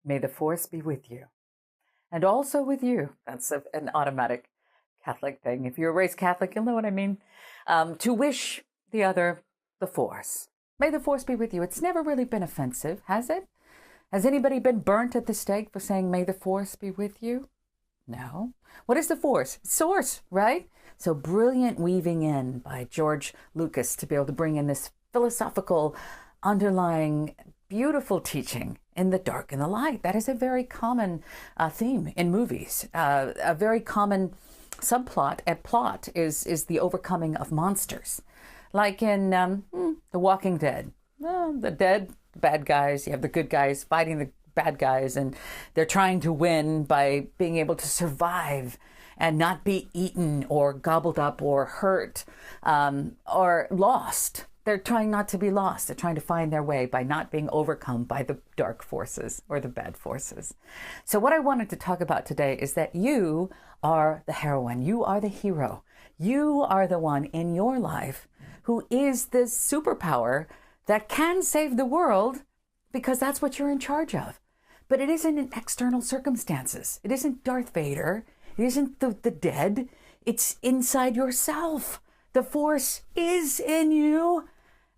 May the force be with you. And also with you. That's an automatic Catholic thing. If you're raised Catholic, you'll know what I mean. To wish the other the force. May the force be with you. It's never really been offensive, has it? Has anybody been burnt at the stake for saying, may the force be with you? No. What is the force? Source, right? So brilliant weaving in by George Lucas to be able to bring in this philosophical, underlying, beautiful teaching in the dark and the light. That is a very common theme in movies. A very common subplot and plot is the overcoming of monsters. Like in The Walking Dead. The bad guys, you have the good guys fighting the bad guys, and they're trying to win by being able to survive and not be eaten or gobbled up or hurt or lost. They're trying not to be lost. They're trying to find their way by not being overcome by the dark forces or the bad forces. So what I wanted to talk about today is that you are the heroine. You are the hero. You are the one in your life who is this superpower that can save the world because that's what you're in charge of. But it isn't in external circumstances. It isn't Darth Vader. It isn't the dead. It's inside yourself. The force is in you.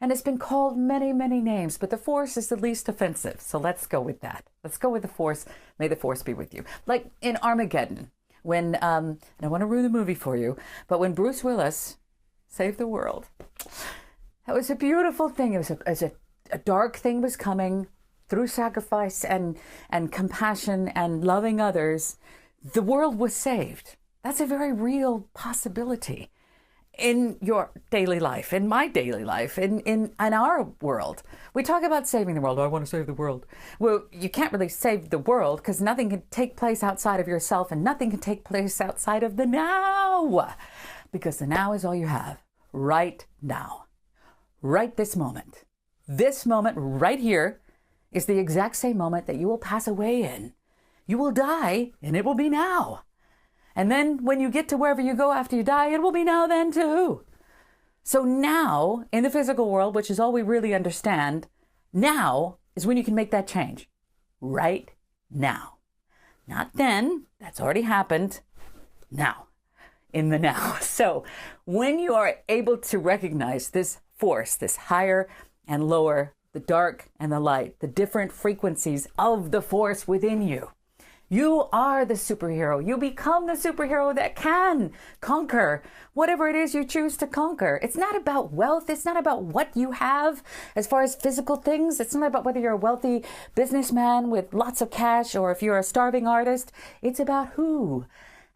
And it's been called many, many names, but the force is the least offensive. So let's go with that. Let's go with the force. May the force be with you. Like in Armageddon, when, and I want to ruin the movie for you, but when Bruce Willis saved the world, that was a beautiful thing. It was a dark thing was coming through sacrifice and compassion and loving others. The world was saved. That's a very real possibility in your daily life, in my daily life, in our world. We talk about saving the world. Oh, I want to save the world. Well, you can't really save the world because nothing can take place outside of yourself and nothing can take place outside of the now. Because the now is all you have right now. Right this moment. This moment right here is the exact same moment that you will pass away in. You will die and it will be now. And then when you get to wherever you go after you die, it will be now then too. So now, in the physical world, which is all we really understand, now is when you can make that change. Right now. Not then. That's already happened. Now. In the now. So when you are able to recognize this force, this higher and lower, the dark and the light, the different frequencies of the force within you, you are the superhero. You become the superhero that can conquer whatever it is you choose to conquer. It's not about wealth. It's not about what you have as far as physical things. It's not about whether you're a wealthy businessman with lots of cash or if you're a starving artist. It's about who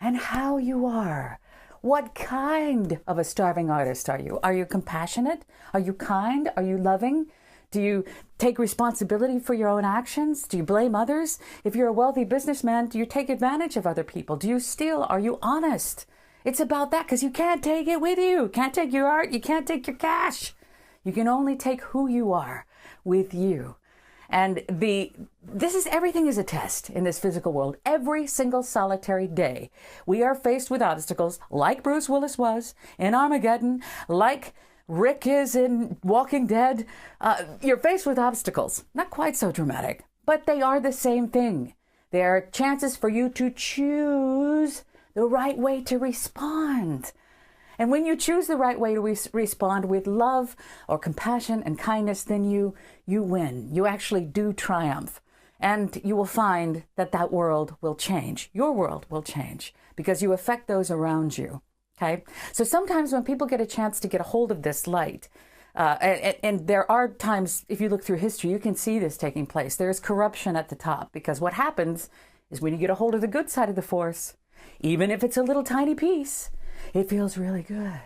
and how you are. What kind of a starving artist are you? Are you compassionate? Are you kind? Are you loving? Do you take responsibility for your own actions? Do you blame others? If you're a wealthy businessman, do you take advantage of other people? Do you steal? Are you honest? It's about that because you can't take it with you. You can't take your art. You can't take your cash. You can only take who you are with you. And everything is a test in this physical world. Every single solitary day, we are faced with obstacles like Bruce Willis was in Armageddon, like Rick is in Walking Dead. You're faced with obstacles. Not quite so dramatic, but they are the same thing. They are chances for you to choose the right way to respond. And when you choose the right way to respond with love or compassion and kindness, then you win. You actually do triumph. And you will find that world will change. Your world will change because you affect those around you. Okay? So sometimes when people get a chance to get a hold of this light, and there are times, if you look through history, you can see this taking place. There is corruption at the top because what happens is when you get a hold of the good side of the force, even if it's a little tiny piece, it feels really good.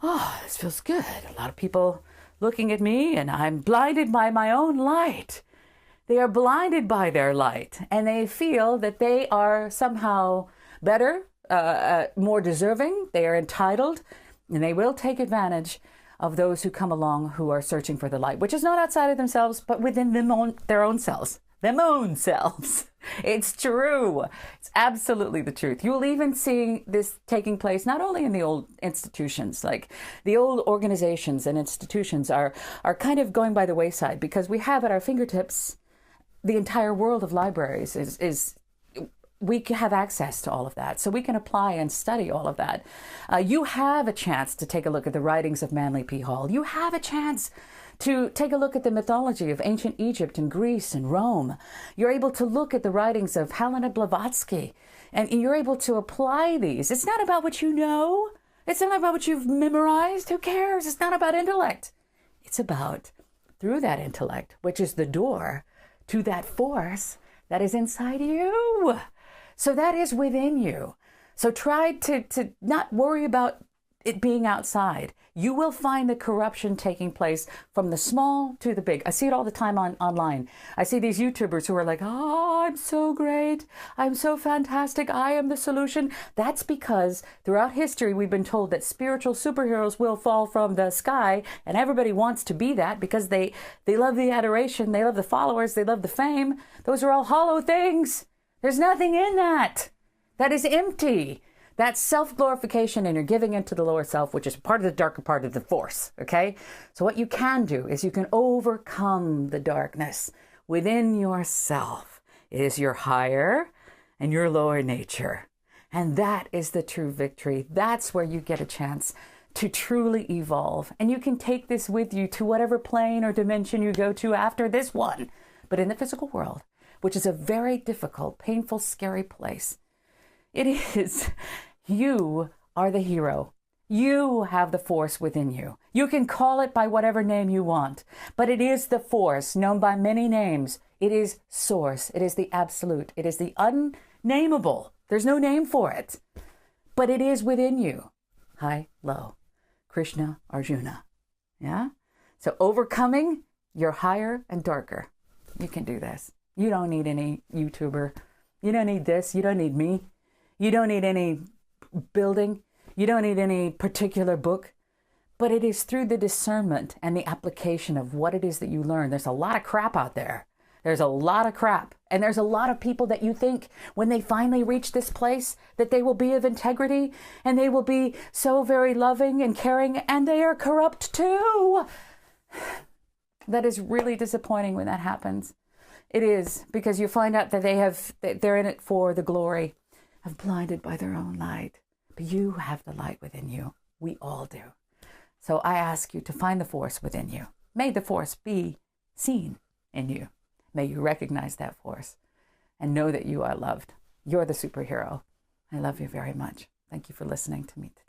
Oh, this feels good. A lot of people looking at me and I'm blinded by my own light. They are blinded by their light and they feel that they are somehow better, more deserving. They are entitled and they will take advantage of those who come along who are searching for the light, which is not outside of themselves, but within their own selves. Them own selves. It's true. It's absolutely the truth. You will even see this taking place not only in the old institutions, like the old organizations and institutions are kind of going by the wayside because we have at our fingertips the entire world of libraries is we have access to all of that. So we can apply and study all of that. You have a chance to take a look at the writings of Manly P. Hall. You have a chance to take a look at the mythology of ancient Egypt and Greece and Rome. You're able to look at the writings of Helena Blavatsky, and you're able to apply these. It's not about what you know. It's not about what you've memorized. Who cares? It's not about intellect. It's about, through that intellect, which is the door to that force that is inside you. So that is within you. So try to not worry about it being outside. You will find the corruption taking place from the small to the big. I see it all the time online. I see these YouTubers who are like, oh, I'm so great. I'm so fantastic. I am the solution. That's because throughout history, we've been told that spiritual superheroes will fall from the sky, and everybody wants to be that because they love the adoration. They love the followers. They love the fame. Those are all hollow things. There's nothing in that. That is empty. That's self-glorification, and you're giving into the lower self, which is part of the darker part of the force, okay? So what you can do is you can overcome the darkness within yourself. It is your higher and your lower nature. And that is the true victory. That's where you get a chance to truly evolve. And you can take this with you to whatever plane or dimension you go to after this one. But in the physical world, which is a very difficult, painful, scary place, it is. You are the hero. You have the force within you. You can call it by whatever name you want, but it is the force known by many names. It is source. It is the absolute. It is the unnameable. There's no name for it, but it is within you. High, low, Krishna, Arjuna. Yeah? So overcoming your higher and darker. You can do this. You don't need any YouTuber. You don't need this. You don't need me. You don't need any building. You don't need any particular book. But it is through the discernment and the application of what it is that you learn. There's a lot of crap out there. There's a lot of crap. And there's a lot of people that you think when they finally reach this place that they will be of integrity and they will be so very loving and caring, and they are corrupt too. That is really disappointing when that happens. It is, because you find out that they're in it for the glory of blinded by their own light. But you have the light within you. We all do. So I ask you to find the force within you. May the force be seen in you. May you recognize that force and know that you are loved. You're the superhero. I love you very much. Thank you for listening to me today.